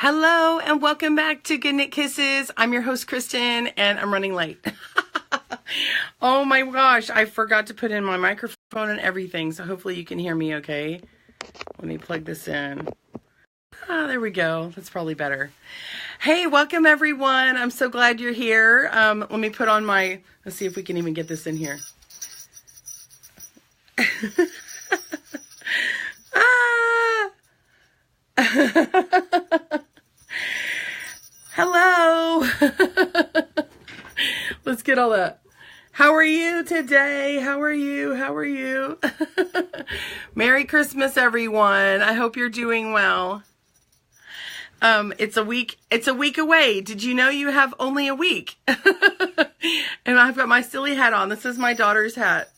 Hello and welcome back to Good Knit Kisses. I'm your host, Kristen, and I'm running late. Oh my gosh, I forgot to put in my microphone and everything, so hopefully you can hear me okay. Let me plug this in. There we go. That's probably better. Hey, welcome everyone. I'm so glad you're here. Let me put on let's see if we can even get this in here. Hello. Let's get all that. How are you today? How are you? Merry Christmas, everyone. I hope you're doing well. It's a week away. Did you know you have only a week? And I've got my silly hat on. This is my daughter's hat.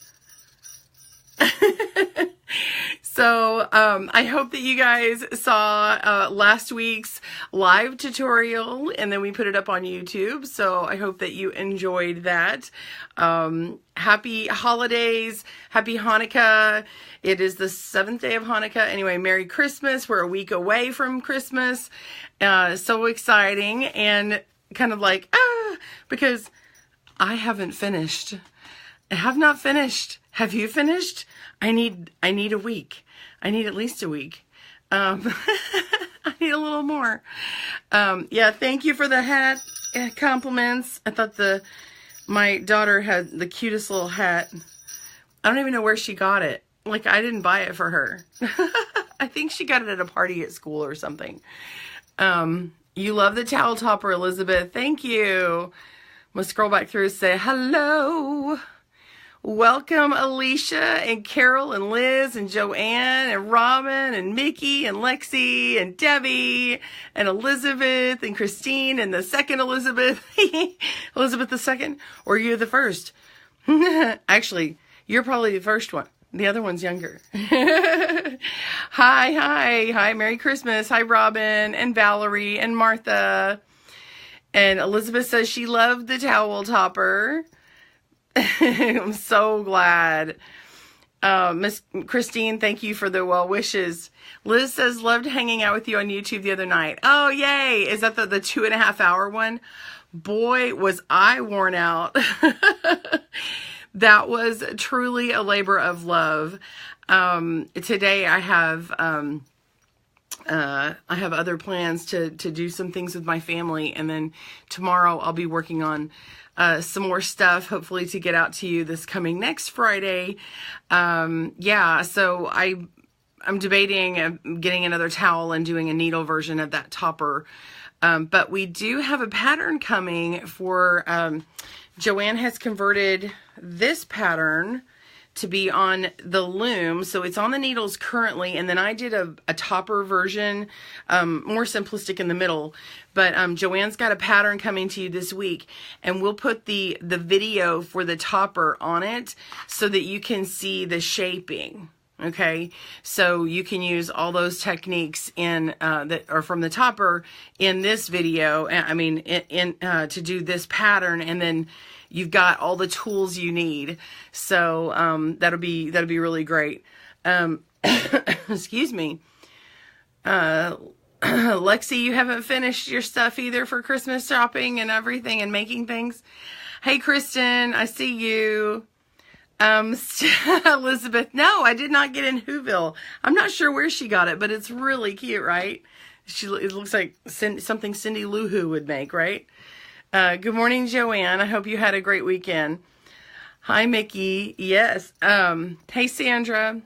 So, I hope that you guys saw last week's live tutorial, and then we put it up on YouTube. So I hope that you enjoyed that. Happy holidays. Happy Hanukkah. It is the 7th day of Hanukkah. Anyway, Merry Christmas. We're a week away from Christmas. So exciting, and kind of like, because I haven't finished. I have not finished. Have you finished? I need a week. I need at least a week. I need a little more. Yeah, thank you for the hat compliments. I thought my daughter had the cutest little hat. I don't even know where she got it. Like, I didn't buy it for her. I think she got it at a party at school or something. You love the towel topper, Elizabeth. Thank you. I'm going to scroll back through and say hello. Welcome, Alicia and Carol and Liz and Joanne and Robin and Mickey and Lexi and Debbie and Elizabeth and Christine and the second Elizabeth. Elizabeth the second, or you're the first. Actually, you're probably the first one. The other one's younger. Hi. Merry Christmas. Hi, Robin and Valerie and Martha. And Elizabeth says she loved the towel topper. I'm so glad. Miss Christine, thank you for the well wishes. Liz says, loved hanging out with you on YouTube the other night. Oh, yay. Is that the 2.5 hour one? Boy, was I worn out. That was truly a labor of love. Today I have other plans to do some things with my family. And then tomorrow I'll be working on some more stuff, hopefully to get out to you this coming next Friday. Yeah, so I'm debating getting another towel and doing a needle version of that topper. But we do have a pattern coming for, Joanne has converted this pattern to be on the loom. So it's on the needles currently. And then I did a topper version, more simplistic in the middle. But Joanne's got a pattern coming to you this week. And we'll put the video for the topper on it so that you can see the shaping. Okay, so you can use all those techniques that are from the topper in this video. I mean, to do this pattern, and then you've got all the tools you need. So that'll be really great. Excuse me, Lexi, you haven't finished your stuff either for Christmas shopping and everything and making things. Hey, Kristen, I see you. Elizabeth, no, I did not get in Whoville. I'm not sure where she got it, but it's really cute, right? It looks like something Cindy Lou Who would make, right? Good morning, Joanne. I hope you had a great weekend. Hi, Mickey. Yes. Hey, Sandra.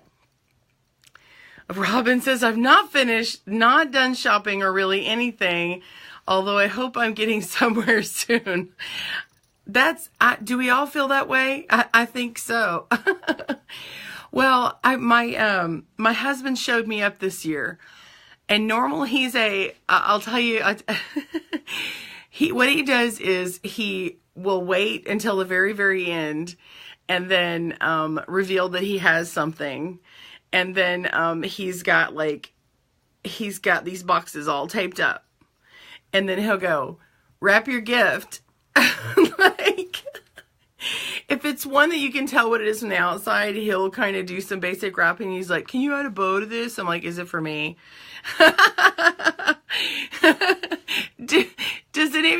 Robin says, I've not done shopping or really anything, although I hope I'm getting somewhere soon. Do we all feel that way? I think so. Well, my husband showed me up this year, and normal I'll tell you, what he does is he will wait until the very, very end and then, reveal that he has something. And then, he's got these boxes all taped up, and then he'll go, wrap your gift. Like, if it's one that you can tell what it is from the outside, he'll kind of do some basic wrapping. He's like, can you add a bow to this? I'm like, is it for me?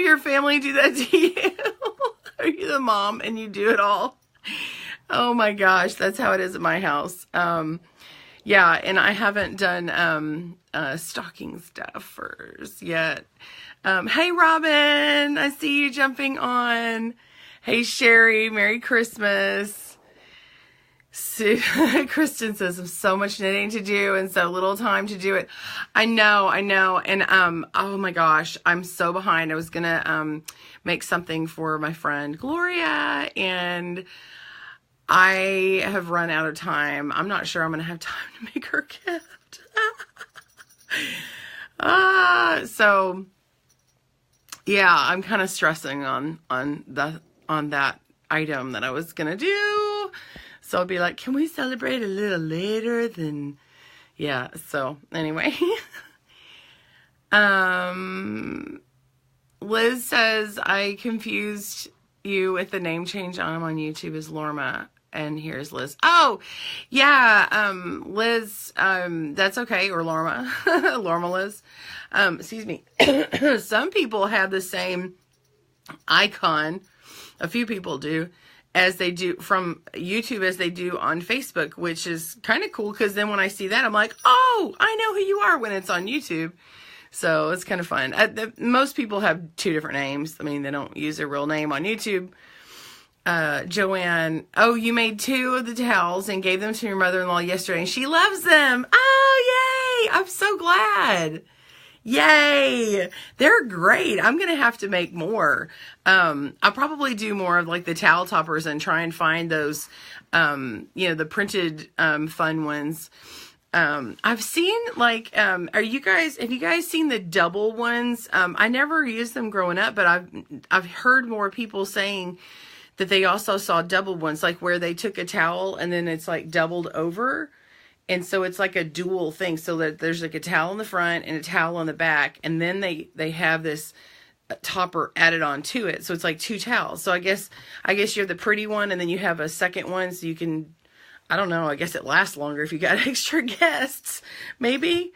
your family do that to you? Are you the mom and you do it all? Oh my gosh, that's how it is at my house. Yeah, and I haven't done stocking stuffers yet. Hey Robin, I see you jumping on. Hey Sherry, Merry Christmas. Kristen says, so much knitting to do and so little time to do it. I know. And, oh my gosh, I'm so behind. I was gonna, make something for my friend Gloria, and I have run out of time. I'm not sure I'm gonna have time to make her gift. So yeah, I'm kind of stressing on that item that I was gonna do. So I'll be like, can we celebrate a little later than, yeah. So anyway, Liz says, I confused you with the name change on YouTube as Lorma. And here's Liz. Oh, yeah. Liz, that's okay. Or Lorma, Lorma Liz. Excuse me. Some people have the same icon. A few people do. As they do from YouTube as they do on Facebook, which is kind of cool, because then when I see that, I'm like, oh, I know who you are when it's on YouTube. So it's kind of fun. Most people have two different names. I mean, they don't use their real name on YouTube. Joanne, oh, you made 2 of the towels and gave them to your mother-in-law yesterday, and she loves them. Oh, yay! I'm so glad. Yay! They're great. I'm going to have to make more. I'll probably do more of like the towel toppers and try and find those, the printed, fun ones. I've seen like, have you guys seen the double ones? I never used them growing up, but I've heard more people saying that they also saw double ones, like where they took a towel and then it's like doubled over. And so it's like a dual thing, so that there's like a towel in the front and a towel on the back. And then they have this topper added on to it. So it's like 2 towels. So I guess you have the pretty one and then you have a second one, so you can, I don't know, I guess it lasts longer if you got extra guests. Maybe.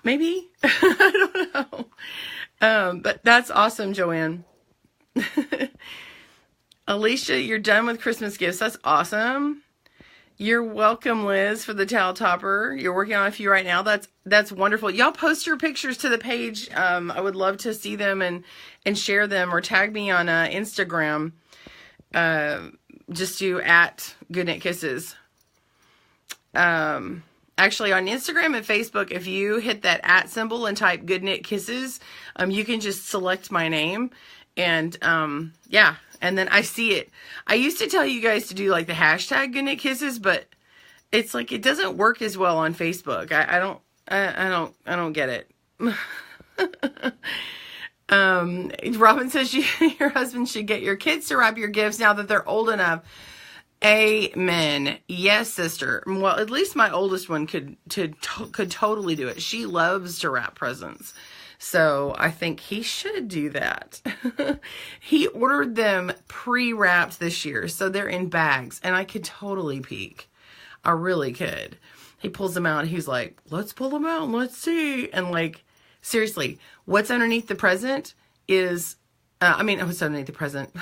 I don't know. But that's awesome, Joanne. Alicia, you're done with Christmas gifts. That's awesome. You're welcome, Liz, for the towel topper. You're working on a few right now. That's wonderful. Y'all post your pictures to the page. I would love to see them and share them, or tag me on Instagram. Just do @GoodKnitKisses. Actually, on Instagram and Facebook, if you hit that @ symbol and type GoodKnitKisses, you can just select my name, and yeah. And then I see it. I used to tell you guys to do like the hashtag #GoodKnitKisses, but it's like, it doesn't work as well on Facebook. I don't get it. Robin says your husband should get your kids to wrap your gifts now that they're old enough. Amen. Yes, sister. Well, at least my oldest one could totally do it. She loves to wrap presents. So I think he should do that. He ordered them pre-wrapped this year, so they're in bags, and I could totally peek. I really could. He pulls them out, and he's like, let's pull them out and let's see. And like, seriously, what's underneath the present is, what's underneath the present?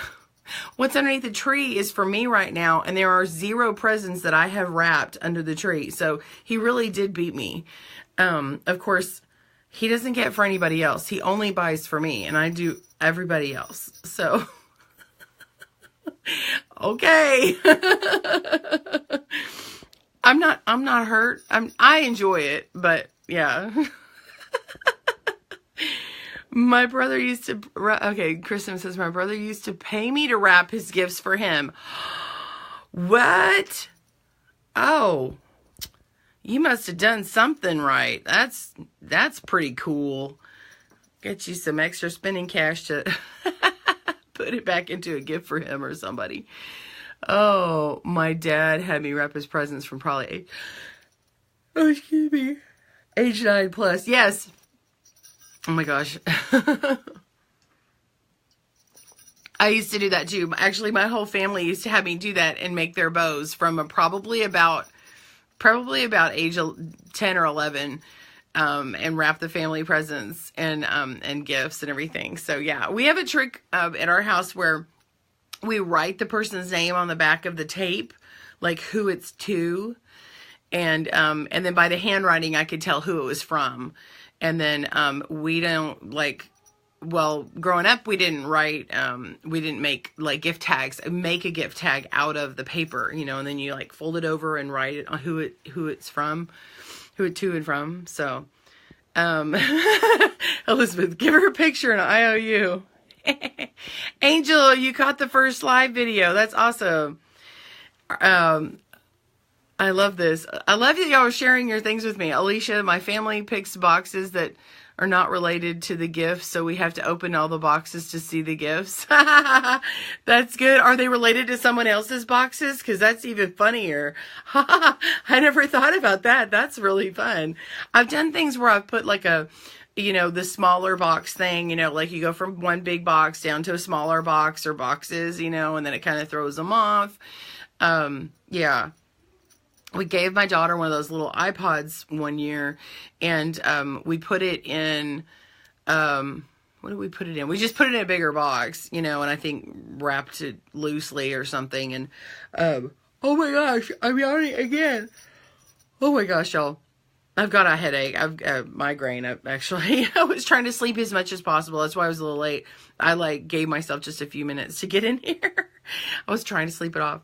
What's underneath the tree is for me right now, and there are 0 presents that I have wrapped under the tree. So he really did beat me. Of course, he doesn't get for anybody else. He only buys for me, and I do everybody else. So, okay. I'm not hurt. I enjoy it, but yeah. My brother used to, okay, Kristen says, my brother used to pay me to wrap his gifts for him. What? Oh, you must have done something right. That's pretty cool. Get you some extra spending cash to put it back into a gift for him or somebody. Oh, my dad had me wrap his presents from probably age 9 plus. Yes. Oh my gosh. I used to do that too. Actually, my whole family used to have me do that and make their bows from probably about age 10 or 11. and wrap the family presents and gifts and everything. So yeah, we have a trick at our house where we write the person's name on the back of the tape, like who it's to, and then by the handwriting I could tell who it was from. And then we don't like, well, growing up we didn't write, we didn't make like gift tags. Make a gift tag out of the paper, you know, and then you like fold it over and write it on who it's from, who it to and from. So Elizabeth, give her a picture and I owe you. Angel, you caught the first live video. That's awesome. I love this. I love that y'all are sharing your things with me. Alicia, my family picks boxes that are not related to the gifts, so we have to open all the boxes to see the gifts. That's good. Are they related to someone else's boxes? Because that's even funnier. I never thought about that. That's really fun. I've done things where I've put like a, you know, the smaller box thing, you know, like you go from one big box down to a smaller box or boxes, you know, and then it kind of throws them off. Yeah. We gave my daughter one of those little iPods one year, and we put it in, what did we put it in? We just put it in a bigger box, you know, and I think wrapped it loosely or something. And oh my gosh, I'm yawning again. Oh my gosh, y'all. I've got a headache. I've got a migraine. I was trying to sleep as much as possible. That's why I was a little late. I like gave myself just a few minutes to get in here. I was trying to sleep it off.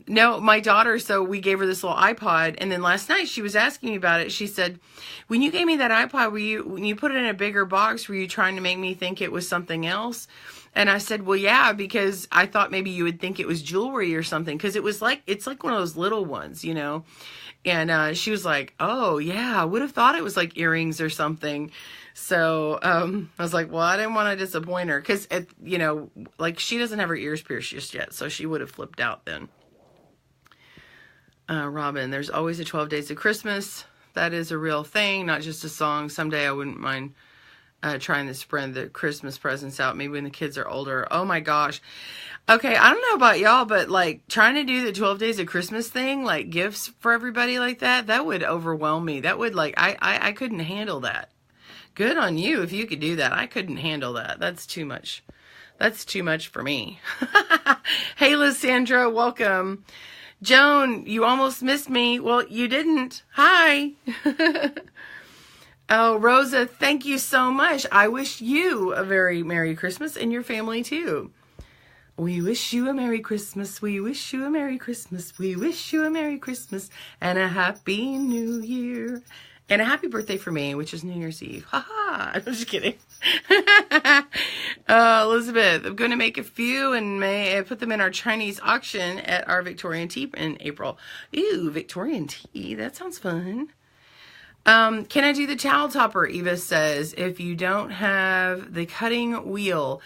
No, my daughter, so we gave her this little iPod, and then last night she was asking me about it. She said, when you gave me that iPod, when you put it in a bigger box, were you trying to make me think it was something else? And I said, well, yeah, because I thought maybe you would think it was jewelry or something, because it's like one of those little ones, you know? And she was like, oh yeah, I would have thought it was like earrings or something. So I was like, well, I didn't want to disappoint her, because, you know, like she doesn't have her ears pierced just yet, so she would have flipped out then. Robin, there's always a 12 Days of Christmas. That is a real thing, not just a song. Someday I wouldn't mind trying to spread the Christmas presents out, maybe when the kids are older. Oh my gosh. Okay, I don't know about y'all, but like trying to do the 12 Days of Christmas thing, like gifts for everybody like that would overwhelm me. That would like, I couldn't handle that. Good on you if you could do that. I couldn't handle that. That's too much. That's too much for me. Hey, Lysandra, welcome. Joan, you almost missed me. Well, you didn't. Hi. Oh, Rosa, thank you so much. I wish you a very Merry Christmas and your family too. We wish you a Merry Christmas. We wish you a Merry Christmas. We wish you a Merry Christmas and a Happy New Year. And a happy birthday for me, which is New Year's Eve. Ha-ha. I'm just kidding. Elizabeth, I'm going to make a few and put them in our Chinese auction at our Victorian tea in April. Ooh, Victorian tea. That sounds fun. Can I do the towel topper? Eva says, if you don't have the cutting wheel.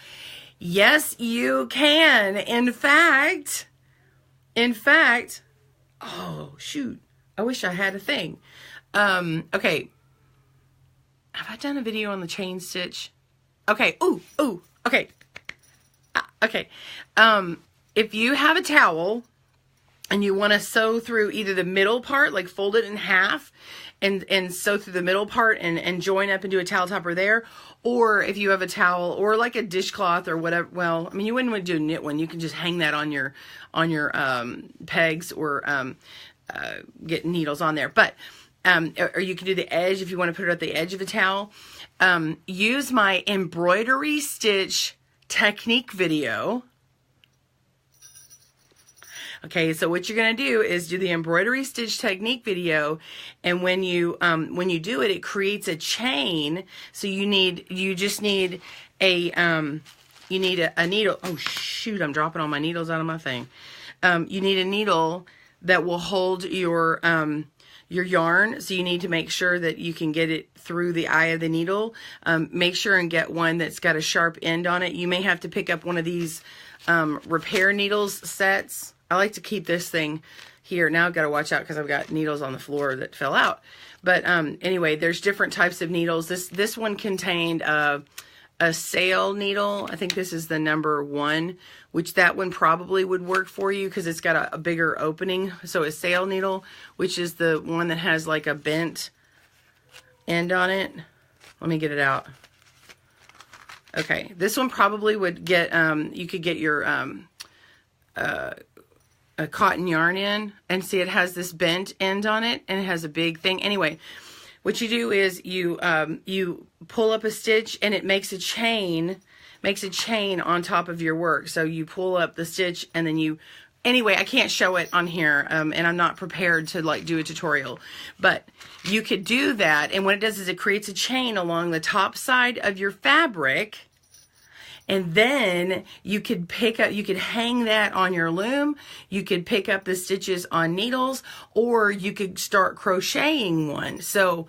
Yes, you can. In fact, oh, shoot. I wish I had a thing. Okay. Have I done a video on the chain stitch? Okay. Ooh, okay. Okay. If you have a towel and you want to sew through either the middle part, like fold it in half and sew through the middle part and join up and do a towel topper there, or if you have a towel or like a dishcloth or whatever, well, I mean, you wouldn't want to do a knit one. You can just hang that on your pegs or get needles on there. But or you can do the edge if you want to put it at the edge of the towel. Use my embroidery stitch technique video. Okay, so what you're going to do is do the embroidery stitch technique video, and when you do it, it creates a chain. So you just need a needle. Oh shoot, I'm dropping all my needles out of my thing. You need a needle that will hold your yarn, so you need to make sure that you can get it through the eye of the needle. Make sure and get one that's got a sharp end on it. You may have to pick up one of these repair needles sets. I like to keep this thing here. Now I've got to watch out because I've got needles on the floor that fell out. But anyway, there's different types of needles. This one contained a sail needle. I think this is the number 1, which that one probably would work for you because it's got a bigger opening. So a sail needle, which is the one that has like a bent end on it. Let me get it out. Okay, this one probably would get, you could get your a cotton yarn in, and see it has this bent end on it, and it has a big thing. Anyway, what you do is you pull up a stitch, and it makes a chain on top of your work. So you pull up the stitch, and then anyway, I can't show it on here, and I'm not prepared to like do a tutorial, but you could do that. And what it does is it creates a chain along the top side of your fabric. And then you could hang that on your loom. You could pick up the stitches on needles, or you could start crocheting one. So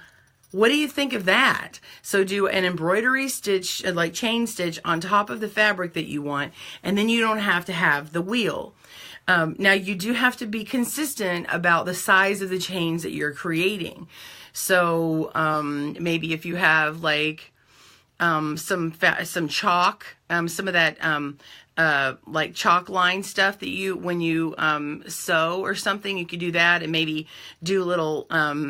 what do you think of that? So do an embroidery stitch, like chain stitch on top of the fabric that you want, and then you don't have to have the wheel. Now you do have to be consistent about the size of the chains that you're creating. So maybe if you have like some chalk, some of that like chalk line stuff that when you sew or something, you could do that, and maybe do little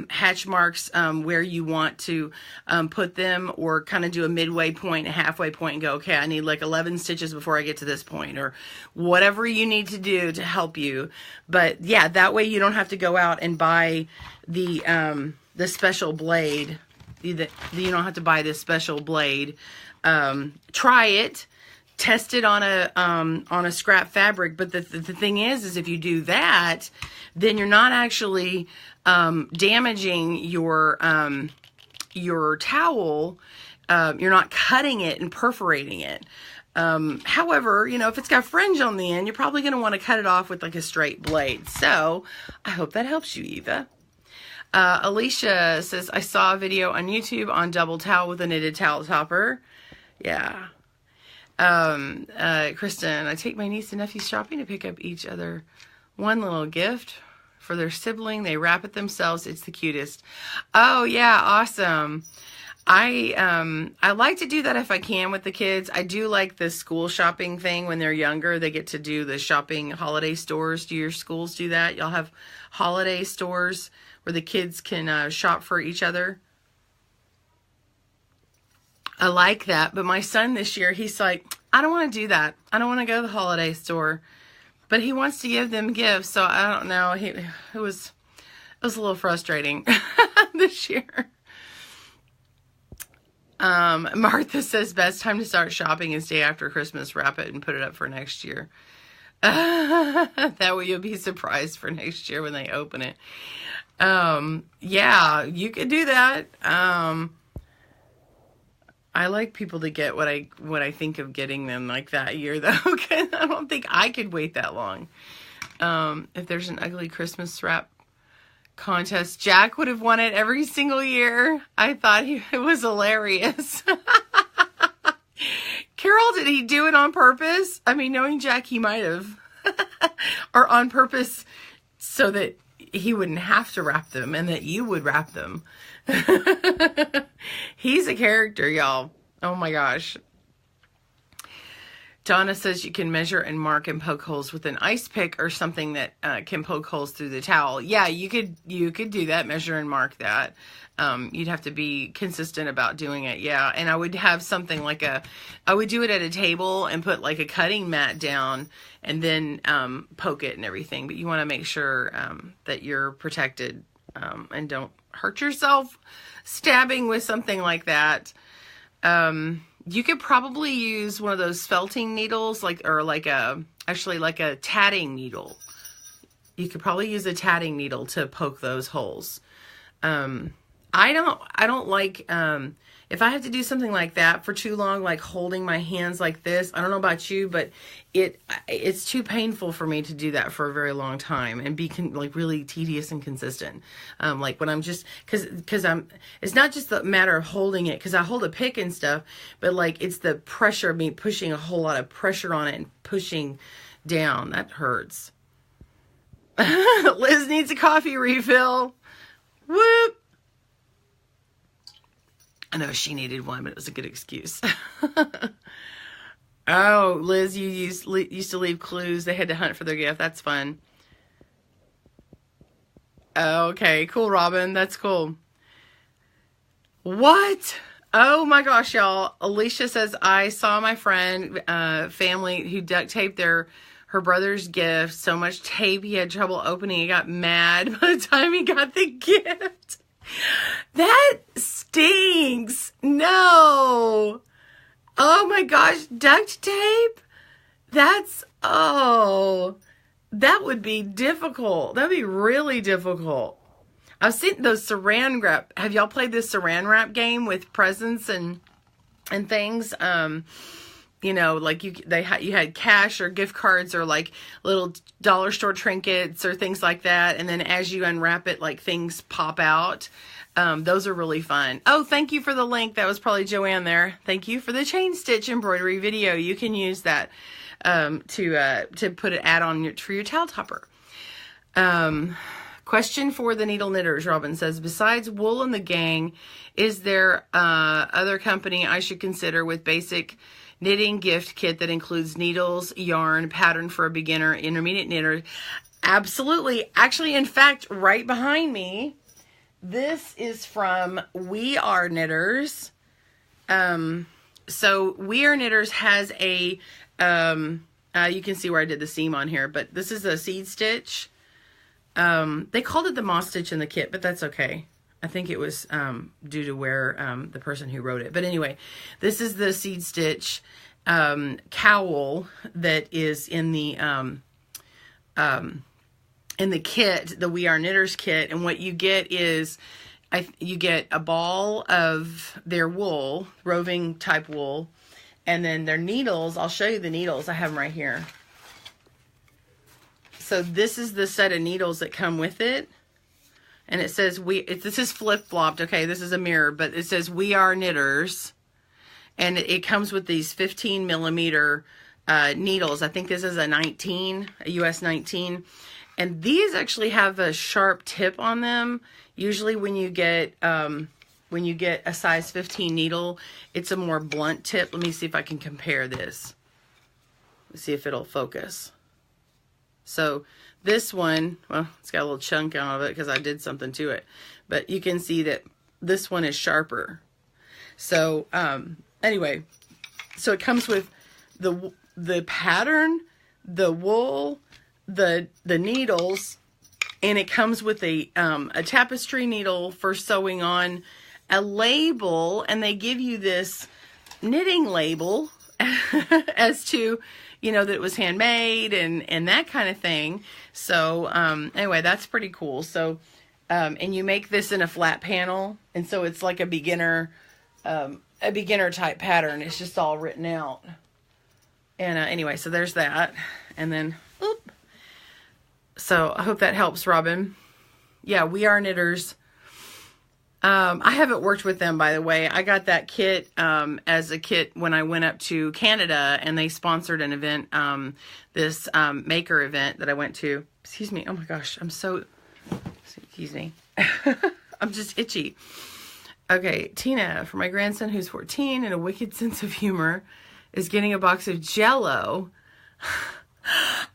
hatch marks where you want to put them, or kind of do a midway point, a halfway point, and go, okay, I need like 11 stitches before I get to this point, or whatever you need to do to help you. But yeah, that way you don't have to go out and buy the special blade. You don't have to buy this special blade. Try it, test it on a scrap fabric. But the thing is if you do that, then you're not actually damaging your towel. You're not cutting it and perforating it. However, if it's got fringe on the end, you're probably going to want to cut it off with like a straight blade. So I hope that helps you, Eva. Alicia says, I saw a video on YouTube on double towel with a knitted towel topper. Yeah. Kristen, I take my niece and nephew shopping to pick up each other one little gift for their sibling. They wrap it themselves. It's the cutest. Oh yeah. Awesome. I like to do that if I can with the kids. I do like the school shopping thing when they're younger. They get to do the shopping holiday stores. Do your schools do that? Y'all have holiday stores where the kids can shop for each other? I like that, but my son this year, he's like, I don't want to do that. I don't want to go to the holiday store, but he wants to give them gifts. So I don't know. It was a little frustrating this year. Martha says best time to start shopping is day after Christmas. Wrap it and put it up for next year. That way you'll be surprised for next year when they open it. Yeah, you could do that. I like people to get what I think of getting them like that year though, because I don't think I could wait that long. If there's an ugly Christmas wrap contest, Jack would have won it every single year. I thought it was hilarious. Carol, did he do it on purpose? I mean, knowing Jack, he might have. Or on purpose so that he wouldn't have to wrap them and that you would wrap them. He's a character, y'all. Oh my gosh. Donna says you can measure and mark and poke holes with an ice pick or something that can poke holes through the towel. Yeah, you could do that, measure and mark that. You'd have to be consistent about doing it. Yeah, and I would have something like I would do it at a table and put like a cutting mat down and then poke it and everything. But you want to make sure that you're protected and don't hurt yourself stabbing with something like that. You could probably use one of those felting needles, actually like a tatting needle. You could probably use a tatting needle to poke those holes. I don't like, if I have to do something like that for too long, like holding my hands like this, I don't know about you, but it's too painful for me to do that for a very long time and be like really tedious and consistent. Like when I'm just, cause it's not just the matter of holding it, cause I hold a pick and stuff, but like it's the pressure of me pushing a whole lot of pressure on it and pushing down. That hurts. Liz needs a coffee refill. Whoop. I know she needed one, but it was a good excuse. Oh, Liz, you used to leave clues. They had to hunt for their gift. That's fun. Okay, cool, Robin. That's cool. What? Oh my gosh, y'all. Alicia says, I saw my friend, family who duct taped her brother's gift. So much tape, he had trouble opening. He got mad by the time he got the gift. That stinks. No. Oh my gosh, duct tape? That would be difficult. That'd be really difficult. I've seen those saran wrap. Have y'all played this saran wrap game with presents and things? You know, like you had cash or gift cards or like little dollar store trinkets or things like that. And then as you unwrap it, like things pop out. Those are really fun. Oh, thank you for the link. That was probably Joanne there. Thank you for the chain stitch embroidery video. You can use that to put an add on for your towel topper. Question for the needle knitters, Robin says, besides Wool and the Gang, is there other company I should consider with basic knitting gift kit that includes needles, yarn, pattern for a beginner, intermediate knitter? Absolutely. Actually, in fact, right behind me, this is from We Are Knitters. So We Are Knitters has a, you can see where I did the seam on here, but this is a seed stitch. They called it the moss stitch in the kit, but that's okay. I think it was due to where the person who wrote it. But anyway, this is the seed stitch cowl that is in the kit, the We Are Knitters kit. And what you get is you get a ball of their wool, roving type wool, and then their needles. I'll show you the needles. I have them right here. So this is the set of needles that come with it. And it says, this is flip-flopped. Okay, this is a mirror, but it says We Are Knitters. And it comes with these 15 millimeter needles. I think this is a US 19. And these actually have a sharp tip on them. Usually when you get a size 15 needle, it's a more blunt tip. Let me see if I can compare this. Let's see if it'll focus. So this one, well, it's got a little chunk out of it because I did something to it. But you can see that this one is sharper. So anyway, so it comes with the pattern, the wool, the needles, and it comes with a tapestry needle for sewing on, a label, and they give you this knitting label as to, you know, that it was handmade and that kind of thing. So anyway, that's pretty cool. So and you make this in a flat panel, and so it's like a beginner type pattern. It's just all written out. And anyway, so there's that. And then oop. So I hope that helps, Robin. Yeah, We Are Knitters. I haven't worked with them, by the way. I got that kit as a kit when I went up to Canada, and they sponsored an event, this maker event that I went to. Excuse me. Oh my gosh, I'm so, excuse me. I'm just itchy. Okay, Tina, for my grandson who's 14 and a wicked sense of humor, is getting a box of Jell-O.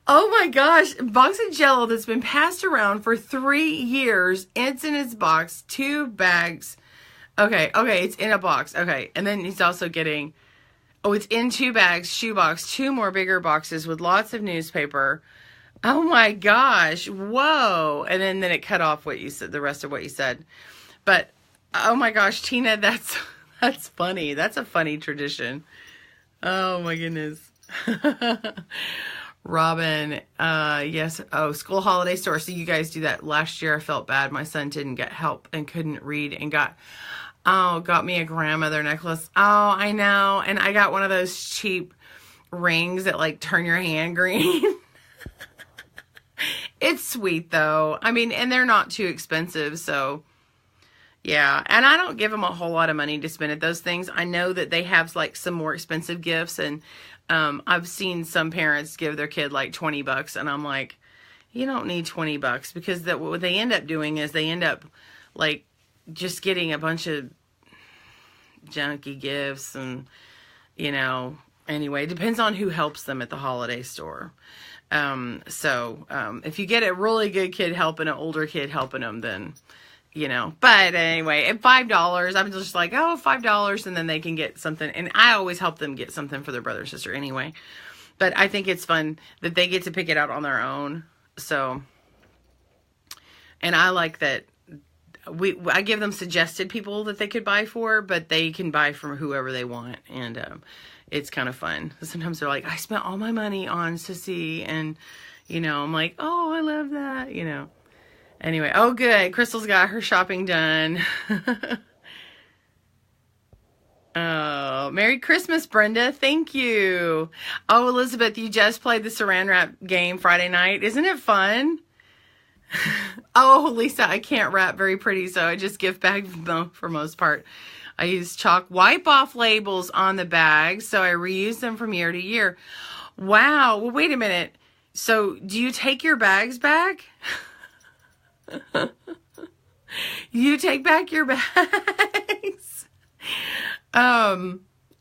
Oh my gosh, a box of Jell-O that's been passed around for 3 years. It's in its box, 2 bags. Okay, it's in a box. Okay, and then he's also getting, it's in 2 bags, shoebox, 2 more bigger boxes with lots of newspaper. Oh my gosh, whoa. And then it cut off what you said, the rest of what you said. But, oh my gosh, Tina, that's funny. That's a funny tradition. Oh my goodness. Robin, yes. Oh, school holiday store. So you guys do that. Last year I felt bad. My son didn't get help and couldn't read and got me a grandmother necklace. Oh, I know. And I got one of those cheap rings that like turn your hand green. It's sweet though. I mean, and they're not too expensive. So yeah. And I don't give them a whole lot of money to spend at those things. I know that they have like some more expensive gifts, and I've seen some parents give their kid like $20, and I'm like, you don't need $20, because what they end up doing is they end up like just getting a bunch of junky gifts, and you know, anyway, it depends on who helps them at the holiday store. So if you get a really good kid helping an older kid helping them, then you know. But anyway, at $5, I'm just like, oh, $5, and then they can get something. And I always help them get something for their brother or sister anyway. But I think it's fun that they get to pick it out on their own. So, and I like that I give them suggested people that they could buy for, but they can buy from whoever they want. And it's kind of fun. Sometimes they're like, I spent all my money on Sissy, and, you know, I'm like, oh, I love that, you know. Anyway, oh, good. Crystal's got her shopping done. Oh, Merry Christmas, Brenda. Thank you. Oh, Elizabeth, you just played the Saran Wrap game Friday night. Isn't it fun? Oh, Lisa, I can't wrap very pretty, so I just gift bag for most part. I use chalk wipe off labels on the bags, so I reuse them from year to year. Wow. Well, wait a minute. So do you take your bags back? You take back your bags?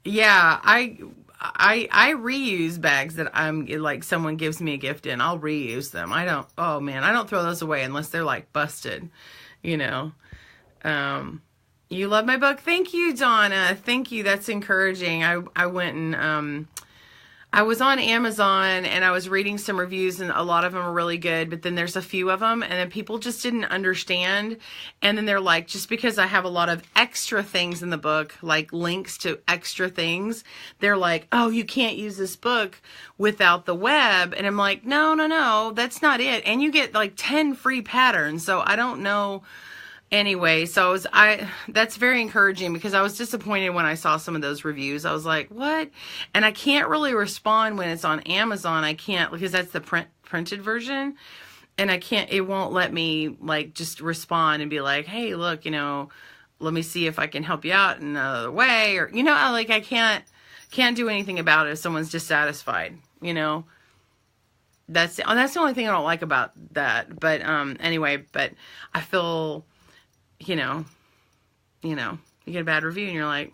Yeah, I reuse bags that I'm like someone gives me a gift in. I'll reuse them. I don't throw those away unless they're like busted, you know. You love my book. Thank you, Donna. Thank you. That's encouraging. I went and I was on Amazon and I was reading some reviews, and a lot of them are really good, but then there's a few of them and then people just didn't understand. And then they're like, just because I have a lot of extra things in the book, like links to extra things, they're like, oh, you can't use this book without the web. And I'm like, no, that's not it. And you get like 10 free patterns. So I don't know. Anyway, so that's very encouraging, because I was disappointed when I saw some of those reviews. I was like, what? And I can't really respond when it's on Amazon. I can't, because that's the printed version. And it won't let me like just respond and be like, hey, look, you know, let me see if I can help you out in another way. Or, you know, like I can't do anything about it if someone's dissatisfied, you know. That's the only thing I don't like about that. But anyway, but I feel, you know, you get a bad review and you're like,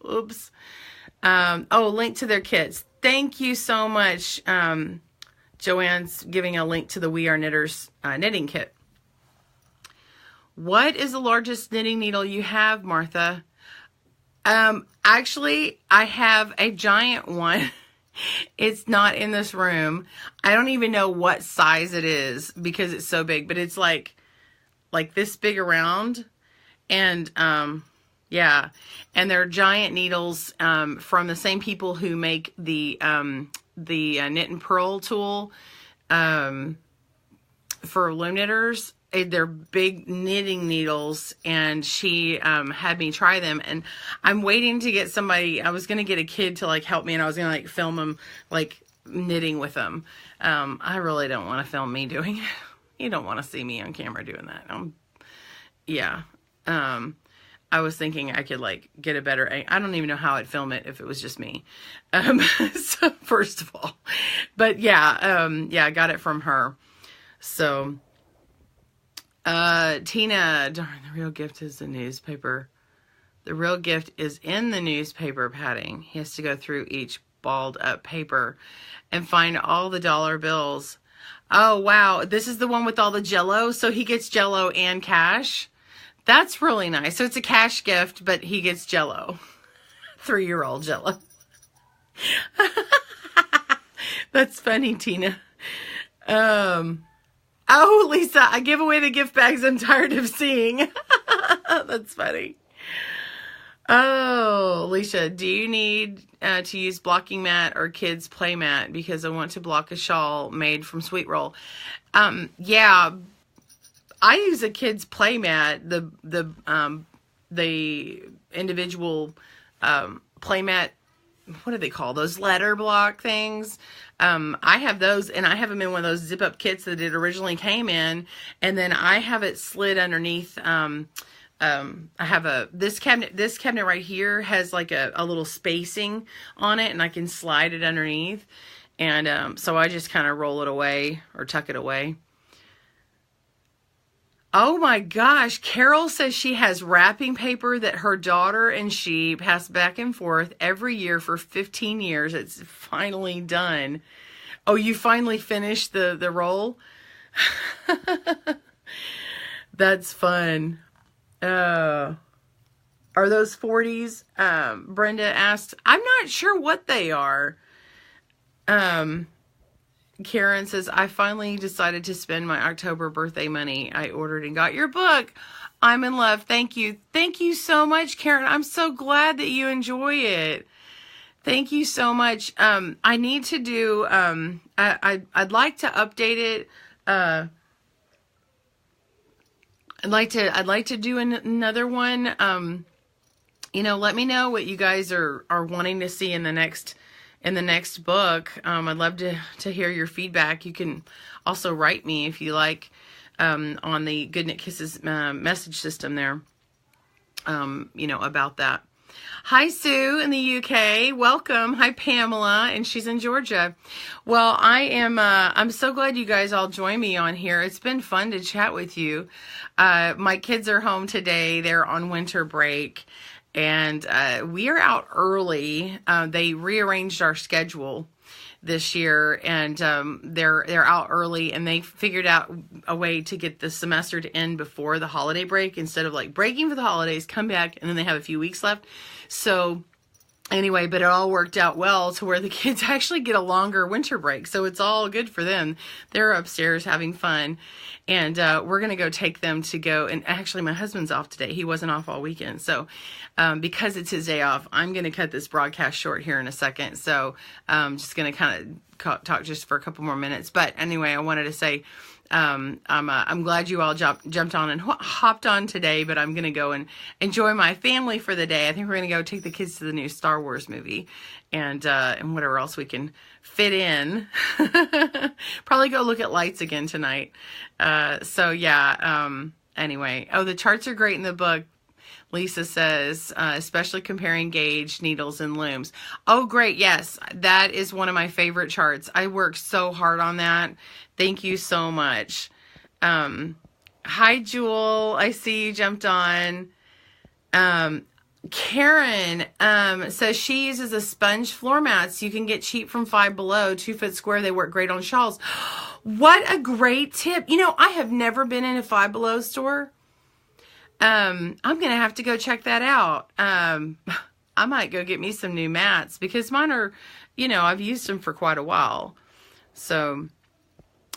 oops. Link to their kits. Thank you so much. Joanne's giving a link to the We Are Knitters knitting kit. What is the largest knitting needle you have, Martha? Actually, I have a giant one. It's not in this room. I don't even know what size it is because it's so big, but it's like this big around. And, yeah. And they're giant needles, from the same people who make the knit and purl tool, for loom knitters. They're big knitting needles, and she had me try them, and I'm waiting to get somebody. I was going to get a kid to like help me, and I was going to like film them like knitting with them. I really don't want to film me doing it. You don't want to see me on camera doing that. Yeah. I was thinking I could like get a better, I don't even know how I'd film it if it was just me. So first of all, but yeah, I got it from her. So, Tina, darn, the real gift is the newspaper. The real gift is in the newspaper padding. He has to go through each balled up paper and find all the dollar bills. Oh, wow. This is the one with all the Jell-O. So he gets Jell-O and cash. That's really nice. So it's a cash gift, but he gets Jell-O. 3-year-old Jell-O. That's funny, Tina. Oh, Lisa, I give away the gift bags I'm tired of seeing. That's funny. Oh, Alicia, do you need to use blocking mat or kids play mat? Because I want to block a shawl made from sweet roll. Yeah, I use a kids play mat, the individual play mat. What do they call those letter block things? I have those, and I have them in one of those zip up kits that it originally came in, and then I have it slid underneath. I have this cabinet right here has like a little spacing on it, and I can slide it underneath. And, so I just kind of roll it away or tuck it away. Oh my gosh. Carol says she has wrapping paper that her daughter and she pass back and forth every year for 15 years. It's finally done. Oh, you finally finished the roll? That's fun. Are those 40s? Brenda asked. I'm not sure what they are. Karen says, I finally decided to spend my October birthday money. I ordered and got your book. I'm in love. Thank you. Thank you so much, Karen. I'm so glad that you enjoy it. Thank you so much. I need to do, I'd like to update it. I'd like to do another one. Let me know what you guys are wanting to see in the next book. I'd love to hear your feedback. You can also write me if you like, on the Good Knit Kisses message system there, about that. Hi, Sue in the UK. Welcome. Hi, Pamela, and she's in Georgia. Well, I'm so glad you guys all joined me on here. It's been fun to chat with you. My kids are home today. They're on winter break, and we are out early. They rearranged our schedule this year, and they're out early, and they figured out a way to get the semester to end before the holiday break, instead of like breaking for the holidays, come back, and then they have a few weeks left. So anyway, but it all worked out well to where the kids actually get a longer winter break. So it's all good for them. They're upstairs having fun. And we're going to go take them to go. And actually, my husband's off today. He wasn't off all weekend. So because it's his day off, I'm going to cut this broadcast short here in a second. So I'm just going to kind of talk just for a couple more minutes. But anyway, I wanted to say, I'm glad you all jumped on and hopped on today, but I'm going to go and enjoy my family for the day. I think we're going to go take the kids to the new Star Wars movie, and whatever else we can fit in. Probably go look at lights again tonight. Anyway. Oh, the charts are great in the book. Lisa says, especially comparing gauge, needles, and looms. Oh, great. Yes, that is one of my favorite charts. I worked so hard on that. Thank you so much. Hi, Jewel. I see you jumped on. Karen says she uses a sponge floor mats. You can get cheap from Five Below, 2 foot square. They work great on shawls. What a great tip. I have never been in a Five Below store. I'm going to have to go check that out. I might go get me some new mats because mine are, I've used them for quite a while. So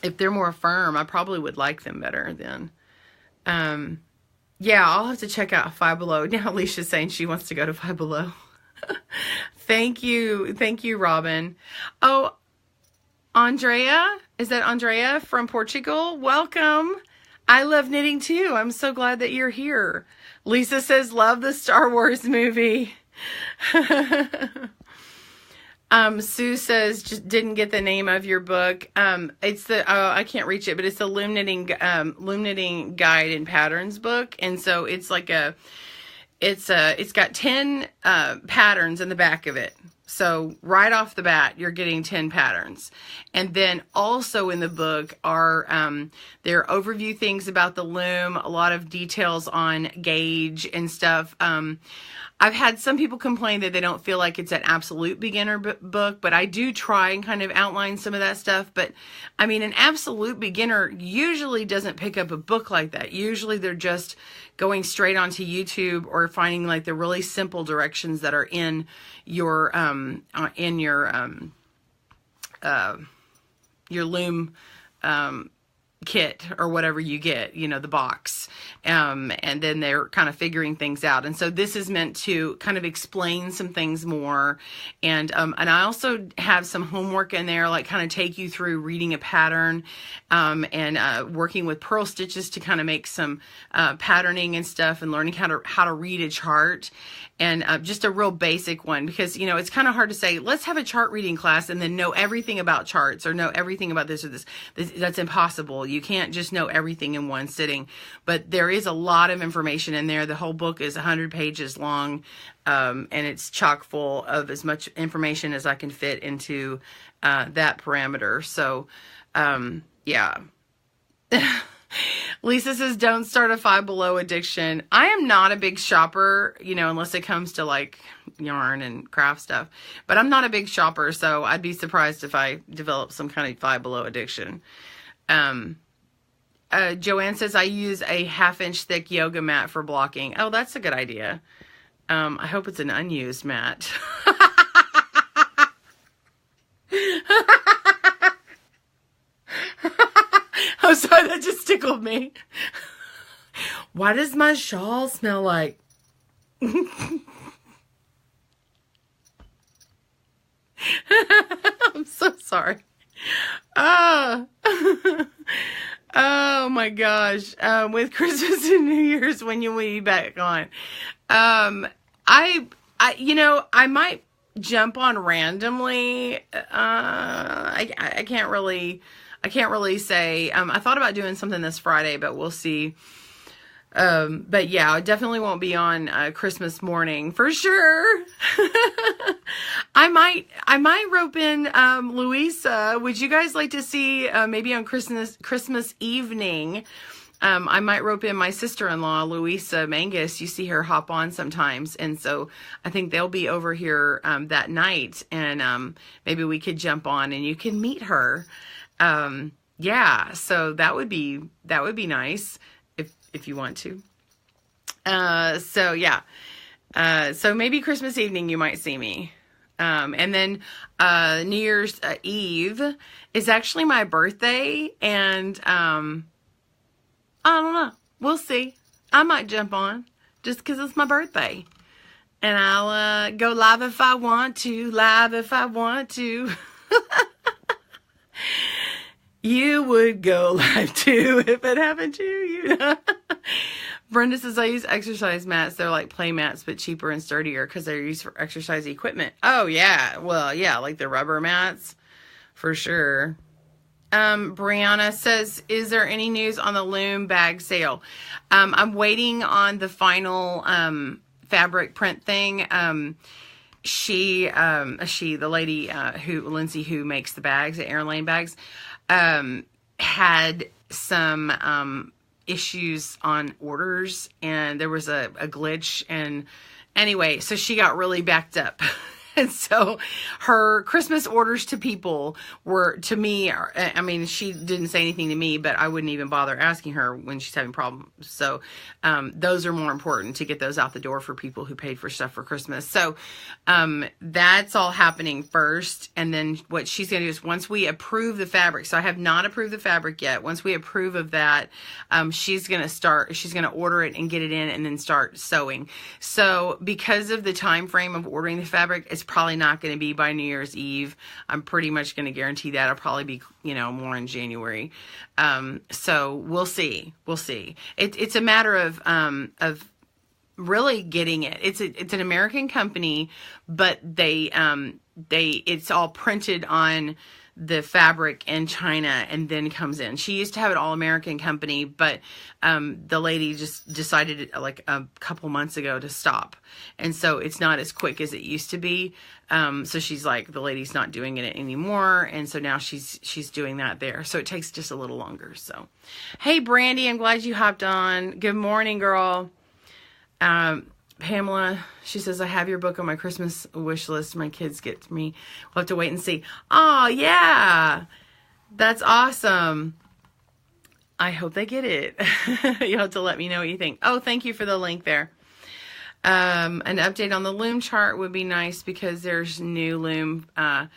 if they're more firm, I probably would like them better then. Yeah, I'll have to check out Five Below. Now Alicia's saying she wants to go to Five Below. Thank you. Thank you, Robin. Oh, Andrea, is that Andrea from Portugal? Welcome. I love knitting too. I'm so glad that you're here. Lisa says, love the Star Wars movie. Sue says, just didn't get the name of your book. It's I can't reach it, but it's the loom knitting guide and patterns book. And so it's like it's got 10 patterns in the back of it. So right off the bat, you're getting 10 patterns. And then also in the book are there are overview things about the loom, a lot of details on gauge and stuff. I've had some people complain that they don't feel like it's an absolute beginner book, but I do try and kind of outline some of that stuff. But I mean, an absolute beginner usually doesn't pick up a book like that. Usually they're just going straight onto YouTube or finding like the really simple directions that are in your loom kit or whatever you get, the box. And then they're kind of figuring things out. And so this is meant to kind of explain some things more. And I also have some homework in there, like kind of take you through reading a pattern, and working with purl stitches to kind of make some patterning and stuff, and learning how to read a chart. And just a real basic one, because, it's kind of hard to say, let's have a chart reading class and then know everything about charts or know everything about this or this. That's impossible. You can't just know everything in one sitting. But there is a lot of information in there. The whole book is 100 pages long, and it's chock full of as much information as I can fit into that parameter. So, yeah. Lisa says, don't start a Five Below addiction. I am not a big shopper, unless it comes to like yarn and craft stuff. But I'm not a big shopper, so I'd be surprised if I developed some kind of Five Below addiction. Joanne says, I use a 1/2 inch thick yoga mat for blocking. Oh, that's a good idea. I hope it's an unused mat. I'm sorry, that just tickled me. Why does my shawl smell like? I'm so sorry. Oh, oh my gosh. With Christmas and New Year's, when you will be back on? I, I might jump on randomly. I can't really say. I thought about doing something this Friday, but we'll see. But yeah, I definitely won't be on Christmas morning for sure. I might rope in Louisa. Would you guys like to see maybe on Christmas evening? I might rope in my sister-in-law, Louisa Mangus. You see her hop on sometimes, and so I think they'll be over here that night, and maybe we could jump on and you can meet her. Yeah, so that would be nice. If you want to. So yeah. So maybe Christmas evening you might see me. And then New Year's Eve is actually my birthday, and I don't know. We'll see. I might jump on just because it's my birthday. And I'll go live if I want to. Live if I want to. You would go live too if it happened to you. Brenda says, I use exercise mats. They're like play mats, but cheaper and sturdier because they're used for exercise equipment. Oh, yeah. Well, yeah, like the rubber mats for sure. Brianna says, is there any news on the loom bag sale? I'm waiting on the final fabric print thing. The lady Lindsay, who makes the bags, the Air Lane bags, had some issues on orders, and there was a glitch, and anyway, so she got really backed up. And so her Christmas orders to people were, to me, I mean, she didn't say anything to me, but I wouldn't even bother asking her when she's having problems. So those are more important to get those out the door for people who paid for stuff for Christmas. So that's all happening first. And then what she's going to do is, once we approve the fabric, so I have not approved the fabric yet. Once we approve of that, she's going to order it and get it in and then start sewing. So because of the time frame of ordering the fabric, it's probably not going to be by New Year's Eve. I'm pretty much going to guarantee that it'll probably be, more in January. So we'll see. It's a matter of really getting it. It's an American company, but it's all printed on the fabric in China and then comes in. She used to have an all-American company, but the lady just decided like a couple months ago to stop. And so it's not as quick as it used to be. So she's like, the lady's not doing it anymore. And so now she's doing that there. So it takes just a little longer. So, hey, Brandy, I'm glad you hopped on. Good morning, girl. Pamela, she says, I have your book on my Christmas wish list. My kids get to me. We'll have to wait and see. Oh, yeah. That's awesome. I hope they get it. You'll have to let me know what you think. Oh, thank you for the link there. An update on the loom chart would be nice because there's new loom out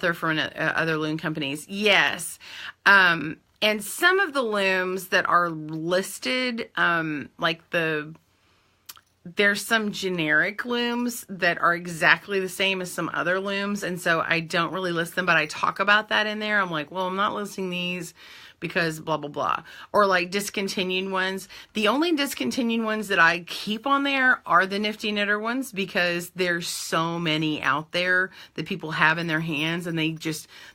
there from other loom companies. Yes. And some of the looms that are listed, there's some generic looms that are exactly the same as some other looms. And so I don't really list them, but I talk about that in there. I'm like, well, I'm not listing these because blah, blah, blah. Or like discontinued ones. The only discontinued ones that I keep on there are the Nifty Knitter ones, because there's so many out there that people have in their hands, and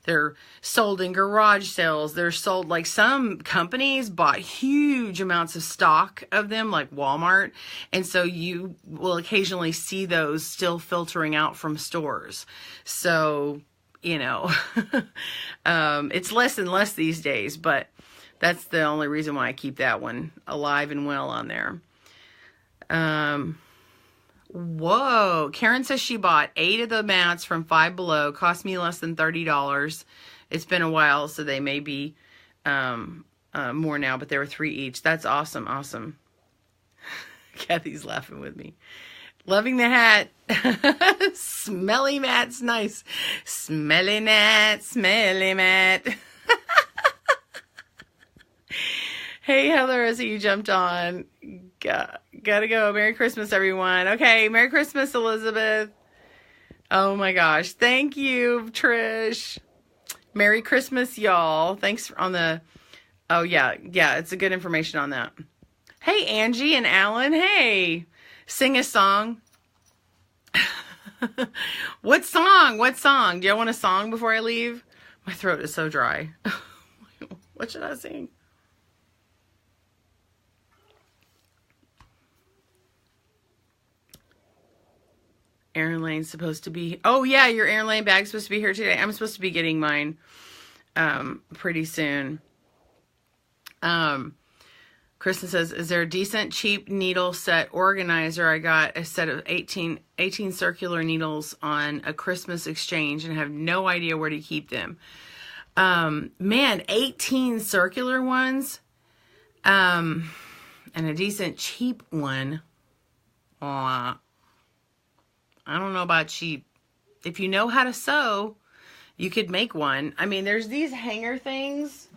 they're sold in garage sales. They're sold, like, some companies bought huge amounts of stock of them, like Walmart. And so you will occasionally see those still filtering out from stores. So, it's less and less these days, but that's the only reason why I keep that one alive and well on there. Whoa. Karen says she bought 8 of the mats from Five Below. Cost me less than $30. It's been a while, so they may be more now, but there were 3 each. That's awesome. Awesome. Kathy's laughing with me. Loving the hat. Smelly Matt's nice. Smelly Matt, smelly Matt. Hey, Heather, I see you jumped on. Gotta go. Merry Christmas, everyone. Okay, Merry Christmas, Elizabeth. Oh my gosh. Thank you, Trish. Merry Christmas, y'all. Thanks on the... Oh, yeah. Yeah, it's a good information on that. Hey, Angie and Alan. Hey. Sing a song. What song? What song? Do y'all want a song before I leave? My throat is so dry. What should I sing? Erin Lane's supposed to be... Oh, yeah, your Erin Lane bag's supposed to be here today. I'm supposed to be getting mine pretty soon. Kristen says, is there a decent, cheap needle set organizer? I got a set of 18 circular needles on a Christmas exchange and have no idea where to keep them. Man, 18 circular ones and a decent, cheap one. Aw. I don't know about cheap. If you know how to sew, you could make one. I mean, there's these hanger things.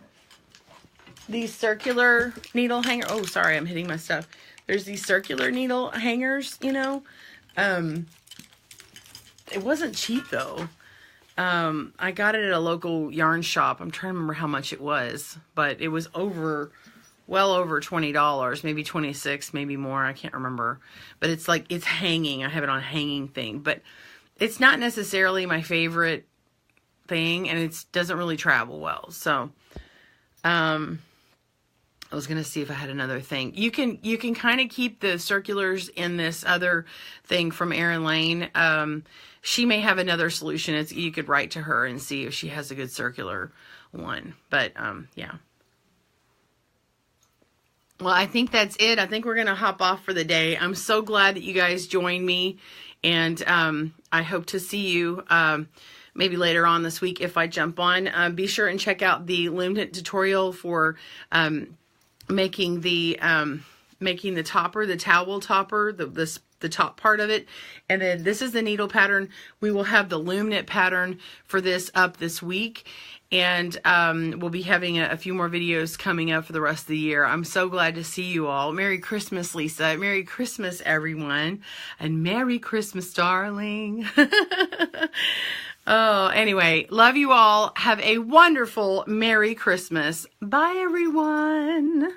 These circular needle hanger. Oh, sorry, I'm hitting my stuff. There's these circular needle hangers, you know. It wasn't cheap, though. I got it at a local yarn shop. I'm trying to remember how much it was. But it was well over $20, maybe $26, maybe more. I can't remember. But it's like, it's hanging. I have it on a hanging thing. But it's not necessarily my favorite thing, and it doesn't really travel well. So, I was going to see if I had another thing. You can kind of keep the circulars in this other thing from Erin Lane. She may have another solution. You could write to her and see if she has a good circular one. But, yeah. Well, I think that's it. I think we're going to hop off for the day. I'm so glad that you guys joined me. And I hope to see you maybe later on this week if I jump on. Be sure and check out the Loom Knit tutorial for making the topper, the towel topper, the top part of it. And then this is the needle pattern. We will have the Loom Knit pattern for this up this week. And we'll be having a few more videos coming up for the rest of the year. I'm so glad to see you all. Merry Christmas, Lisa. Merry Christmas, everyone. And Merry Christmas, darling. Oh, anyway, love you all. Have a wonderful Merry Christmas. Bye, everyone.